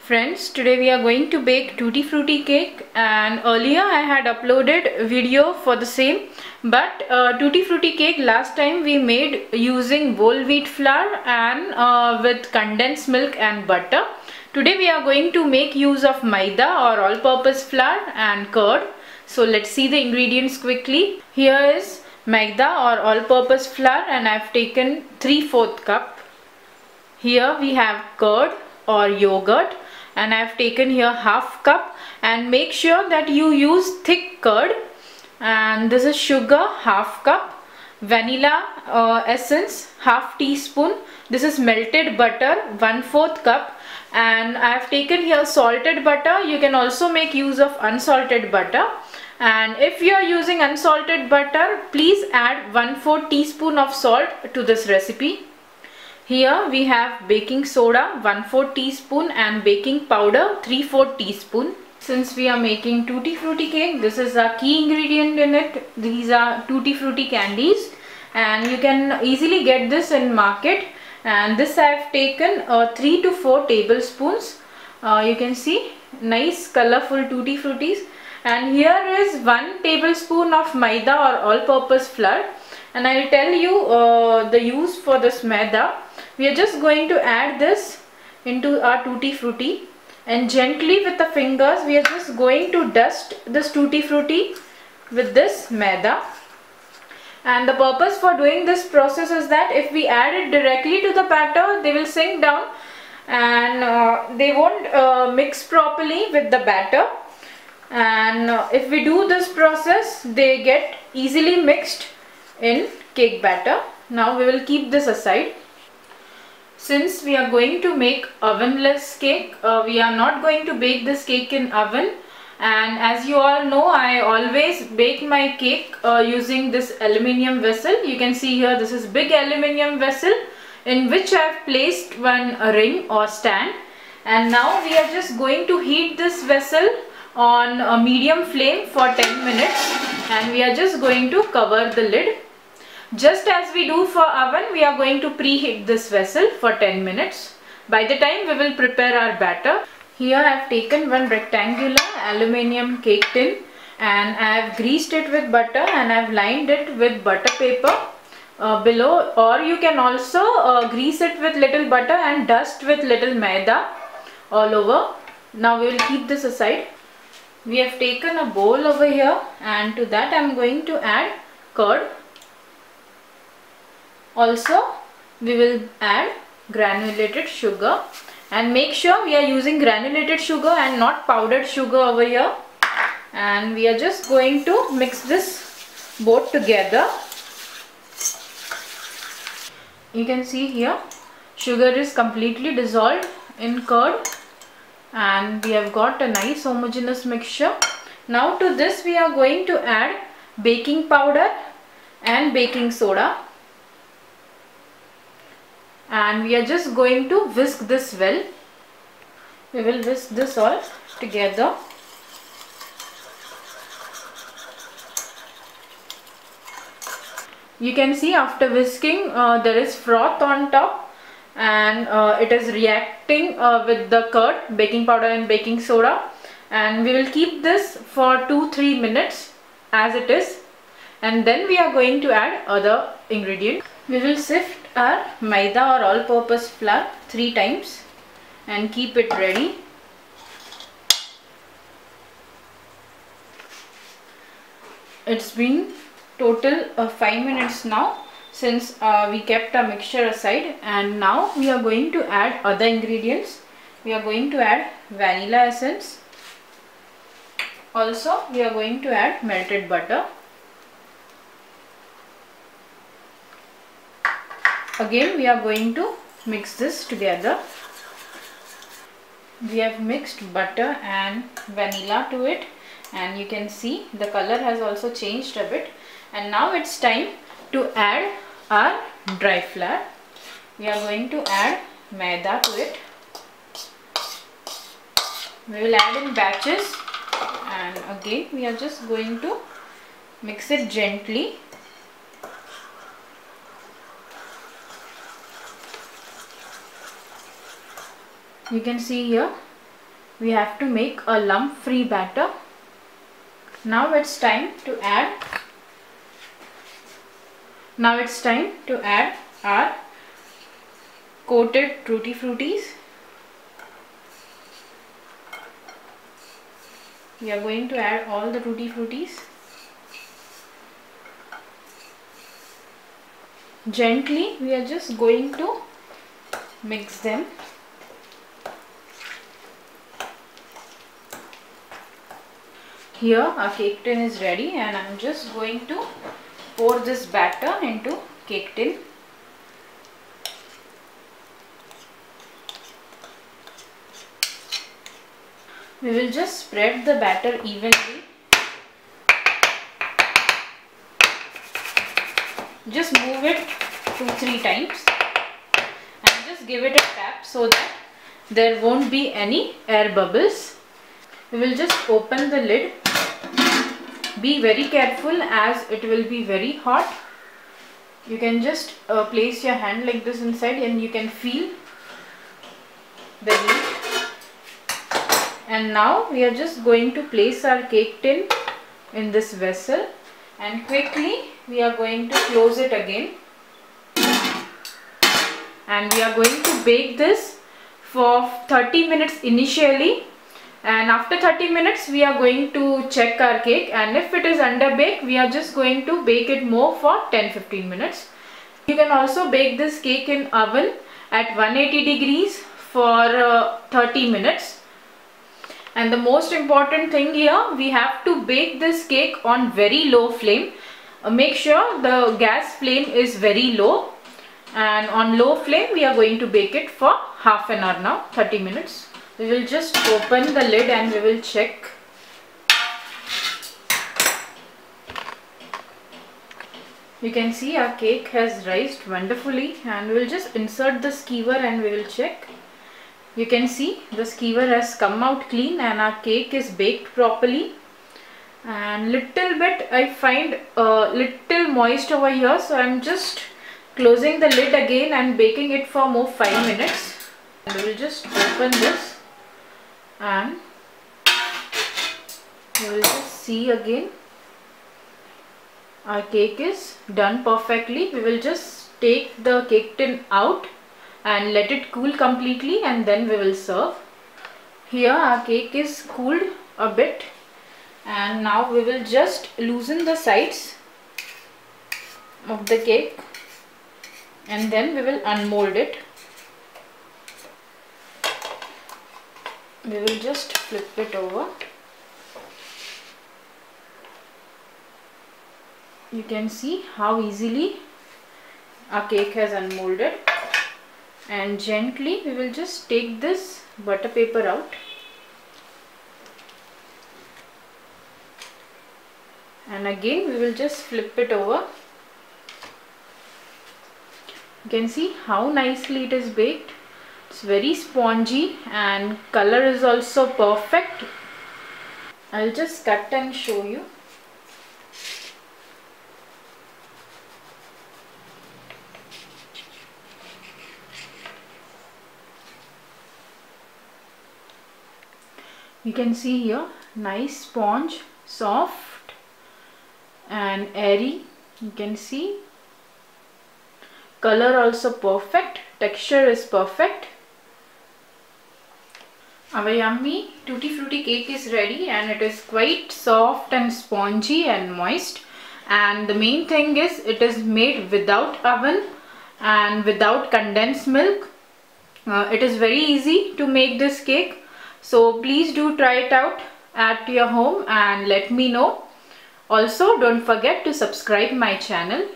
Friends, today we are going to bake Tutti Frutti cake, and earlier I had uploaded video for the same, but Tutti Frutti cake last time we made using whole wheat flour and with condensed milk and butter. Today we are going to make use of maida or all-purpose flour and curd. So let's see the ingredients quickly. Here is maida or all-purpose flour and I have taken 3/4 cup. Here we have curd or yogurt and I have taken here half cup, and make sure that you use thick curd. And this is sugar, half cup, vanilla essence, half teaspoon. This is melted butter, 1/4 cup, and I have taken here salted butter. You can also make use of unsalted butter, and if you are using unsalted butter, please add 1/4 teaspoon of salt to this recipe. Here we have baking soda 1/4 teaspoon and baking powder 3/4 teaspoon. Since we are making Tutti Frutti cake, this is a key ingredient in it. These are Tutti Frutti candies and you can easily get this in market, and this I have taken 3 to 4 tablespoons. You can see nice colorful Tutti Fruttis, and here is 1 tablespoon of maida or all-purpose flour, and I will tell you the use for this maida. We are just going to add this into our Tutti Frutti, and gently with the fingers we are just going to dust this Tutti Frutti with this maida. And the purpose for doing this process is that if we add it directly to the batter, they will sink down and they won't mix properly with the batter. And if we do this process, they get easily mixed in cake batter. Now we will keep this aside. Since we are going to make ovenless cake, we are not going to bake this cake in oven, and as you all know, I always bake my cake using this aluminium vessel. You can see here, this is big aluminium vessel in which I have placed one ring or stand, and now we are just going to heat this vessel on a medium flame for 10 minutes, and we are just going to cover the lid. Just as we do for oven, we are going to preheat this vessel for 10 minutes. By the time we will prepare our batter. Here I have taken one rectangular aluminium cake tin and I have greased it with butter and I have lined it with butter paper below, or you can also grease it with little butter and dust with little maida all over. Now we will keep this aside. We have taken a bowl over here, and to that I am going to add curd. Also we will add granulated sugar, and make sure we are using granulated sugar and not powdered sugar over here. And we are just going to mix this both together. You can see here sugar is completely dissolved in curd and we have got a nice homogeneous mixture. Now to this we are going to add baking powder and baking soda, and we are just going to whisk this well. We will whisk this all together. You can see after whisking there is froth on top, and it is reacting with the curd, baking powder and baking soda, and we will keep this for 2-3 minutes as it is, and then we are going to add other ingredients. We will sift our maida or all-purpose flour 3 times and keep it ready. It's been total 5 minutes now since we kept our mixture aside, and now we are going to add other ingredients. We are going to add vanilla essence. Also we are going to add melted butter. Again we are going to mix this together. We have mixed butter and vanilla to it, and you can see the color has also changed a bit. And now it's time to add our dry flour. We are going to add maida to it. We will add in batches, and again we are just going to mix it gently. You can see here we have to make a lump free batter. Now it's time to add our coated Tutti Fruities. We are going to add all the Tutti Fruities. Gently, we are just going to mix them. Here our cake tin is ready, and I am just going to pour this batter into cake tin. We will just spread the batter evenly. Just move it 2-3 times and just give it a tap so that there won't be any air bubbles. We will just open the lid. Be very careful as it will be very hot. You can just place your hand like this inside and you can feel the heat. And now we are just going to place our cake tin in this vessel, and quickly we are going to close it again, and we are going to bake this for 30 minutes initially, and after 30 minutes we are going to check our cake, and if it is underbaked we are just going to bake it more for 10-15 minutes. You can also bake this cake in oven at 180 degrees for 30 minutes. And the most important thing here, we have to bake this cake on very low flame. Make sure the gas flame is very low, and on low flame we are going to bake it for half an hour now, 30 minutes. We will just open the lid and we will check. You can see our cake has rised wonderfully, and we will just insert the skewer and we will check. You can see the skewer has come out clean and our cake is baked properly, and little bit I find a little moist over here, so I'm just closing the lid again and baking it for more 5 minutes. And we will just open this and you will just see again our cake is done perfectly. We will just take the cake tin out and let it cool completely, and then we will serve. Here our cake is cooled a bit, and now we will just loosen the sides of the cake and then we will unmold it. We will just flip it over. You can see how easily our cake has unmolded. And gently we will just take this butter paper out and again we will just flip it over. You can see how nicely it is baked. It's very spongy and color is also perfect. I'll just cut and show you. You can see here, nice sponge, soft and airy. You can see color also perfect, texture is perfect. Our yummy Tutti Frutti cake is ready, and it is quite soft and spongy and moist, and the main thing is it is made without oven and without condensed milk. It is very easy to make this cake. So please do try it out at your home and let me know. Also, don't forget to subscribe my channel.